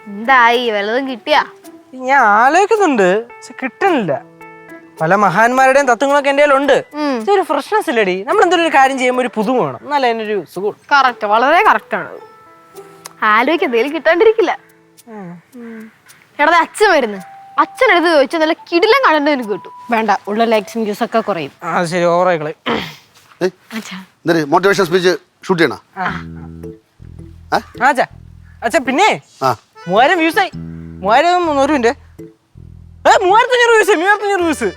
എന്തായി വല്ലതും കിട്ടിയാ? ഞാൻ ആലോചിക്കുന്നുണ്ട്, പക്ഷെ കിട്ടണില്ല. പല മഹാന്മാരുടെയും തത്വങ്ങളൊക്കെ എന്റെ ഉണ്ട്. ഒരു ഫ്രഷ്നെസ് ഇല്ലടി. നമ്മൾ എന്തെങ്കിലും ഒരു കാര്യം ചെയ്യുമ്പോൾ ഒരു പുതുമ വേണം, എന്നാലും അതിനൊരു സുഖം. കറക്റ്റ്, വളരെ കറക്റ്റ് ആണ്. ആലോചിക്ക എന്തെങ്കിലും കിട്ടാണ്ടിരിക്കില്ല. എടാ അച്ഛൻ വരുന്നു. അച്ഛൻ എടുത്ത് ചോദിച്ചാൽ നല്ല കിടിലം കണ്ടന്റ് എനിക്ക് കിട്ടും. വേണ്ട, ഉള്ള ലൈക്സും വ്യൂസ് ഒക്കെ കുറയും. ശരി, ഓവറായിക്കളെ. മോട്ടിവേഷൻ സ്പീച്ച് ഷൂട്ട് ചെയ്യണ? അച്ഛാ പിന്നെ 3000 വ്യൂസ് ആയി. 3000 3500 വ്യൂസ്. 3500 വ്യൂസ്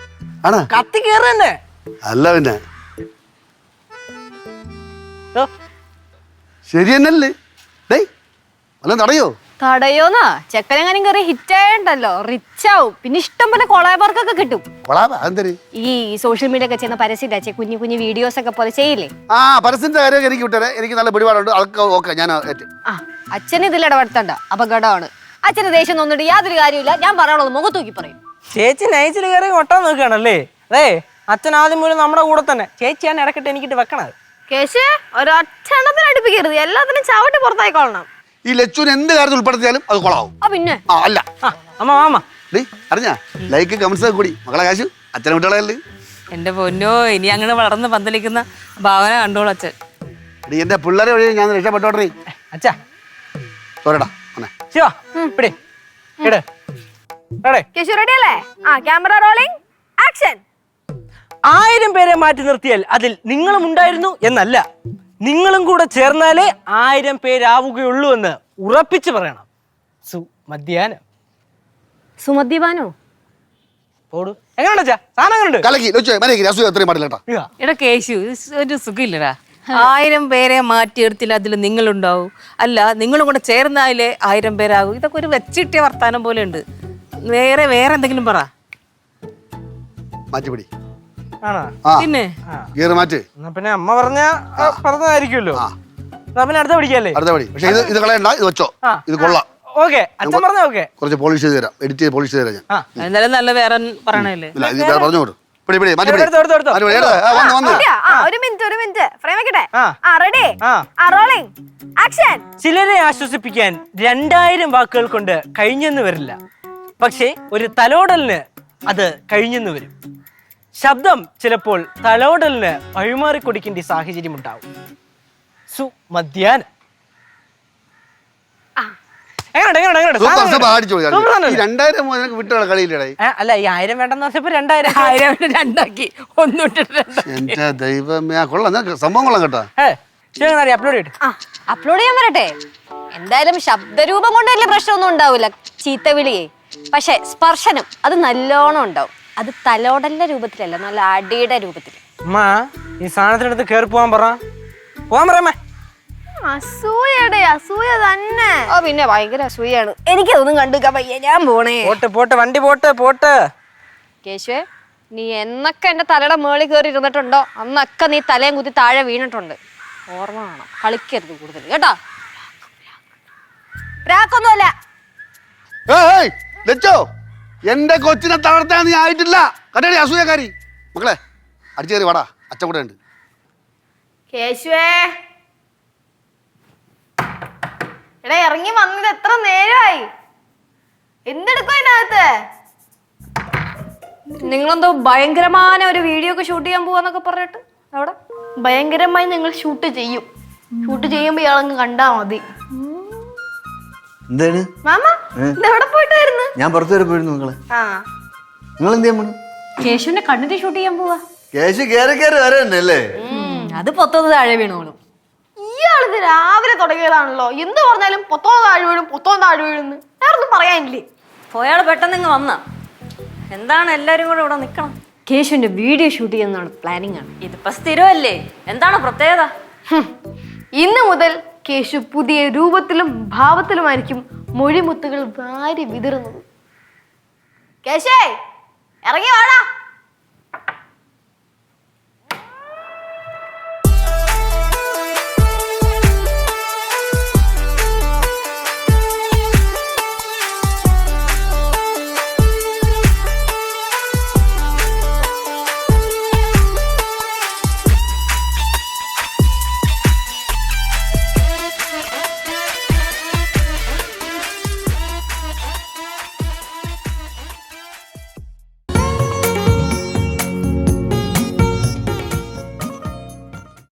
കത്തി കയറി തന്നെ. അല്ല പിന്നെ ശരി തന്നെയല്ലേ? അല്ല തടയോ? തടയോന്നാ ചെക്കനെങ്ങാനും കയറി ഹിറ്റ് ആയണ്ടല്ലോ, റിച്ച് ആവും. പിന്നെ ഇഷ്ടം പോലെ കൊളാബർക്കൊക്കെ കിട്ടും. ഈ സോഷ്യൽ മീഡിയ ഒക്കെ ചെയ്യുന്ന പരസ്യം കുഞ്ഞു കുഞ്ഞു വീഡിയോസ് ഒക്കെ പോലെ ചെയ്യില്ലേ? പരസ്യത്തിന്റെ കാര്യം എനിക്ക് വിട്ടേ. എനിക്ക് നല്ല പിടിപാടുണ്ട്. അതൊക്കെ ഞാൻ അച്ഛൻ ഇതിൽ ഇടപെടുത്തണ്ട, അപകടമാണ്. അച്ഛന് ദേഷ്യം തോന്നിട്ട് യാതൊരു കാര്യമില്ല. ഞാൻ പറയാനുള്ളത് മുഖത്തൂക്കി പറയും. ചേച്ചി നൈച്ചിൽ കയറി ഒട്ടാൻ നോക്കുകയാണല്ലേ? അച്ഛൻ ആദ്യം പോലും നമ്മുടെ കൂടെ തന്നെ. ചേച്ചിയാണ് ഇടക്കിട്ട് എനിക്കിട്ട് വെക്കണത്. കേശ് ഒരൊറ്റെണ്ണത്തിന് അടുപ്പിക്കരുത്, എല്ലാത്തിനും ചവിട്ടി പുറത്തായിക്കൊള്ളണം. ഈ ലച്ചുവിന് എന്ത് കാര്യത്തിൽ ഉൾപ്പെടുത്തിയാലും അത് കൊളാവും. പിന്നെ അല്ല അറിഞ്ഞാ ലൈക്ക് കമന്റ്സ് കൂടി മക്കളെ കാശു അച്ഛനെ വിട്ടളയല്ലേ? എന്റെ പൊന്നോ, ഇനി അങ്ങനെ വളർന്ന് പന്തലിക്കുന്ന ഭാവന കണ്ടോളൂ അച്ഛൻ. എന്റെ പിള്ളേരെ വഴി ഞാൻ രക്ഷപ്പെട്ടോട്ടെ. അച്ഛാ സോരടാ ക്യാമറ റോളിംഗ് ആക്ഷൻ. 1000 പേരെ മാറ്റി നിർത്തിയാൽ അതിൽ നിങ്ങളും ഉണ്ടായിരുന്നു എന്നല്ല, നിങ്ങളും കൂടെ ചേർന്നാലേ 1000 പേരാവുകയുള്ളൂ എന്ന് ഉറപ്പിച്ചു പറയണം. സുമദ്യാനം. സുമദ്യപാനോ? എടാ കേശു, ഒരു സുഖമില്ലടാ. 1000 പേരെ മാറ്റി എടുത്തില്ല അതിൽ നിങ്ങളുണ്ടാവും. അല്ല, നിങ്ങളും കൂടെ ചേർന്നാലേ 1000 പേരാകും. ഇതൊക്കെ ഒരു വെച്ചിട്ടിയ വർത്താനം പോലെ ഉണ്ട്. വേറെ എന്തെങ്കിലും പറ. മാറ്റിപ്പിടി. പിന്നെ പിന്നെ അമ്മ പറഞ്ഞതായിരിക്കുമല്ലോ. അടുത്ത പിടിക്കല്ലേ? ഇത് കളയണ്ട, ഇത് വെച്ചോ. ഇത് കൊള്ളാം. അച്ഛൻ പറഞ്ഞ കുറച്ച് പോളിഷ് ചെയ്ത് തരാം. എഡിറ്റ് ചെയ്ത് പോളിഷ് ചെയ്ത് തരാം ഞാൻ. എന്തായാലും നല്ല വേറെ പറഞ്ഞല്ലേ? പറഞ്ഞോളൂ. ചിലരെ ആശ്വസിപ്പിക്കാൻ 2000 വാക്കുകൾ കൊണ്ട് കഴിഞ്ഞെന്ന് വരില്ല, പക്ഷേ ഒരു തലോടലിന് അത് കഴിഞ്ഞെന്ന് വരും. ശബ്ദം ചിലപ്പോൾ തലോടലിന് വഴിമാറി കൊടുക്കേണ്ട സാഹചര്യം ഉണ്ടാവും. സുമദ്യാനം. അല്ല, ഈ 1000 വേണ്ടെന്ന് പറഞ്ഞപ്പോ 2000 രണ്ടാക്കി. എന്റെ ദൈവമേ, കൊള്ളാം. സംഭവം കൊള്ളാം കേട്ടോ. അപ്ലോഡ് ചെയ്യാൻ വരട്ടെ. എന്തായാലും ശബ്ദരൂപം കൊണ്ട് വലിയ പ്രശ്നമൊന്നും ഉണ്ടാവില്ല, ചീത്ത വിളിയേ. പക്ഷെ സ്പർശനം അത് നല്ലോണം ഉണ്ടാവും. അത് തലോടലിന്റെ രൂപത്തിലല്ല, നല്ല അടിയുടെ രൂപത്തിൽ. ഈ സാധനത്തിനടുത്ത് കേറി പോവാൻ പറയാമേ. അസൂയ തന്നെ. പിന്നെ ഭയങ്കര അസൂയാണ്. എനിക്കതൊന്നും കണ്ടുക്കാൻ വയ്യ, ഞാൻ പോണേ. പോട്ടെ വണ്ടി പോട്ടെ. കേശുവേ, നീ എന്നൊക്കെ എന്റെ തലയുടെ മേളിൽ കയറി ഇരുന്നിട്ടുണ്ടോ അന്നൊക്കെ നീ തലയും കുത്തി താഴെ വീണിട്ടുണ്ട്. ഓർമ്മ വേണം, കളിക്കരുത് കൂടുതൽ കേട്ടോ. പ്രാക്കൊന്നുമല്ല. എന്റെ കൊച്ചിനെ തളർത്താൻ നീ ആയിട്ടില്ല. കണ്ടേ അസൂയക്കാരി. മക്കളെ അടിച്ചു കയറി വാടാ, അച്ഛൻ കൂടെ ഉണ്ട്. കേശുവേ, എടാ ഇറങ്ങി വന്നത് എത്ര നേരമായി? എന്തെടുക്കും അതിനകത്ത്? നിങ്ങളെന്തോ ഭയങ്കരമായ ഒരു വീഡിയോ ഒക്കെ ഷൂട്ട് ചെയ്യാൻ പോവാന്നൊക്കെ പറഞ്ഞിട്ട് അവിടെ ഭയങ്കരമായി നിങ്ങൾ ഷൂട്ട് ചെയ്യുമ്പോ ഇയാളങ്ങ് കണ്ടാ മതി. എന്താണ് മാമ എവിടെ പോയിട്ടായിരുന്നു? ഞാൻ പുറത്തു വരെ പോയിരുന്നു. നിങ്ങൾ എന്ത് ചെയ്യാൻ പോണു? കേശുവിന്റെ കണ്ണിന്റെ ഷൂട്ട് ചെയ്യാൻ പോവാ. കേശു കേറി വരണ്ടല്ലേ? അത് പൊത്തോന്ന് താഴെ വീണോളും. ഇയാളിത് രാവിലെ തുടങ്ങിയതാണല്ലോ. എന്ത് പറഞ്ഞാലും പൊത്തോ താഴെ വീഴുന്നു. വേറൊന്നും പറയാനില്ലേ? പോയാള് പെട്ടെന്ന് ഇങ്ങ് വന്ന എന്താണ് എല്ലാരും കൂടെ ഇവിടെ നിക്കണം? കേശുവിന്റെ വീഡിയോ ഷൂട്ട് ചെയ്യുന്നതാണ് പ്ലാനിങ് ആണ്. ഇതിപ്പോ സ്ഥിരമല്ലേ, എന്താണ് പ്രത്യേകത? ഇന്ന് മുതൽ കേശു പുതിയ രൂപത്തിലും ഭാവത്തിലുമായിരിക്കും മൊഴിമുത്തുകൾ വാരി വിതറുന്നത്. കേശേ ഇറങ്ങി വാടാ.